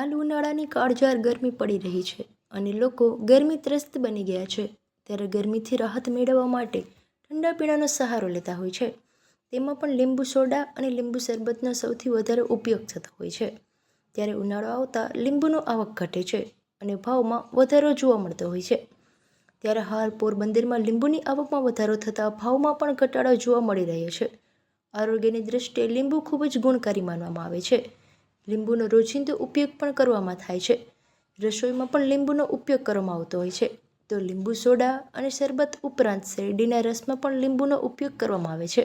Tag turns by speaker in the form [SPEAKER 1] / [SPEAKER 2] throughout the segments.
[SPEAKER 1] હાલ ઉનાળાની કાળઝાળ ગરમી પડી રહી છે અને લોકો ગરમી ત્રસ્ત બની ગયા છે. ત્યારે ગરમીથી રાહત મેળવવા માટે ઠંડા પીણાનો સહારો લેતા હોય છે. તેમાં પણ લીંબુ સોડા અને લીંબુ શરબતનો સૌથી વધારે ઉપયોગ થતો હોય છે. ત્યારે ઉનાળો આવતા લીંબુનો આવક ઘટે છે અને ભાવમાં વધારો જોવા મળતો હોય છે. ત્યારે હાલ પોરબંદરમાં લીંબુની આવકમાં વધારો થતાં ભાવમાં પણ ઘટાડો જોવા મળી રહ્યો છે. આરોગ્યની દૃષ્ટિએ લીંબુ ખૂબ જ ગુણકારી માનવામાં આવે છે. લીંબુનો રોજિંદો ઉપયોગ પણ કરવામાં થાય છે. રસોઈમાં પણ લીંબુનો ઉપયોગ કરવામાં આવતો હોય છે. તો લીંબુ સોડા અને શરબત ઉપરાંત શેરડીના રસમાં પણ લીંબુનો ઉપયોગ કરવામાં આવે છે.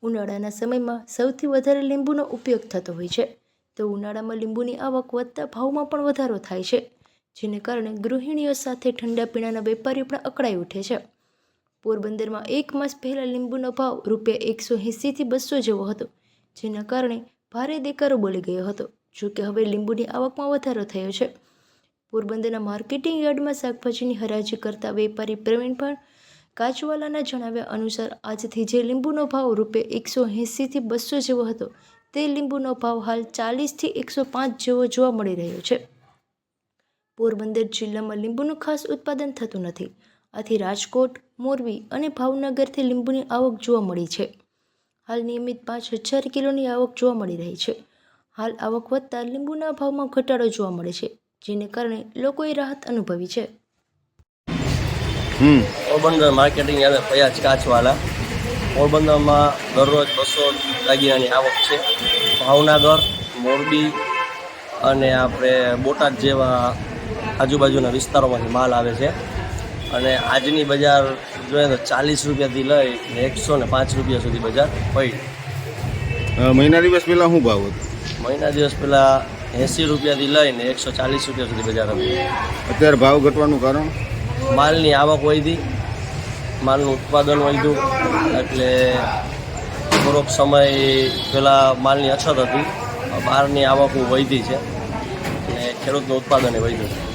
[SPEAKER 1] ઉનાળાના સમયમાં સૌથી વધારે લીંબુનો ઉપયોગ થતો હોય છે. તો ઉનાળામાં લીંબુની આવક વધતા ભાવમાં પણ વધારો થાય છે, જેને કારણે ગૃહિણીઓ સાથે ઠંડા પીણાના વેપારીઓ પણ અકળાઈ ઉઠે છે. પોરબંદરમાં 1 માસ પહેલાં લીંબુનો ભાવ ₹180 થી 200 જેવો હતો, જેના કારણે ભારે દેકારો બોલી ગયો હતો. જોકે હવે લીંબુની આવકમાં વધારો થયો છે. પોરબંદરના માર્કેટિંગ યાર્ડમાં શાકભાજીની હરાજી કરતા વેપારી પ્રવીણભાઈ કાચવાલાના જણાવ્યા અનુસાર આજથી જે લીંબુનો ભાવ ₹180 થી 200 જેવો હતો, તે લીંબુનો ભાવ હાલ 40 થી 105 જેવો જોવા મળી રહ્યો છે. પોરબંદર જિલ્લામાં લીંબુનું ખાસ ઉત્પાદન થતું નથી. આથી રાજકોટ, મોરબી અને ભાવનગરથી લીંબુની આવક જોવા મળી છે. હાલ નિયમિત 5000 કિલોની આવક જોવા મળી રહી છે. હાલ આવક વધતા લીંબુના ભાવમાં ઘટાડો જોવા મળે છે, જેને કારણે લોકોએ રાહત અનુભવી છે.
[SPEAKER 2] Porbandar marketing yard Fayaj Kachwala. પોરબંદરમાં દરરોજ 200 દાગીનાની આવક છે. ભાવનગર, મોરબી અને આપણે બોટાદ જેવા આજુબાજુના વિસ્તારોમાંથી માલ આવે છે. અને આજની બજાર જોઈએ તો 40 રૂપિયાથી લઈને 105 રૂપિયા સુધી બજાર પડી.
[SPEAKER 3] મહિના દિવસ પહેલાં શું ભાવ હતો?
[SPEAKER 2] મહિના દિવસ પહેલાં 80 રૂપિયાથી લઈને 140 રૂપિયા સુધી બજાર હતી.
[SPEAKER 3] અત્યારે ભાવ ઘટવાનું કારણ?
[SPEAKER 2] માલની આવક વધી, માલનું ઉત્પાદન વધ્યું, એટલે થોડોક સમય પહેલાં માલની અછત હતી, બહારની આવક વધી છે અને ખેડૂતનું ઉત્પાદન વધ્યું છે.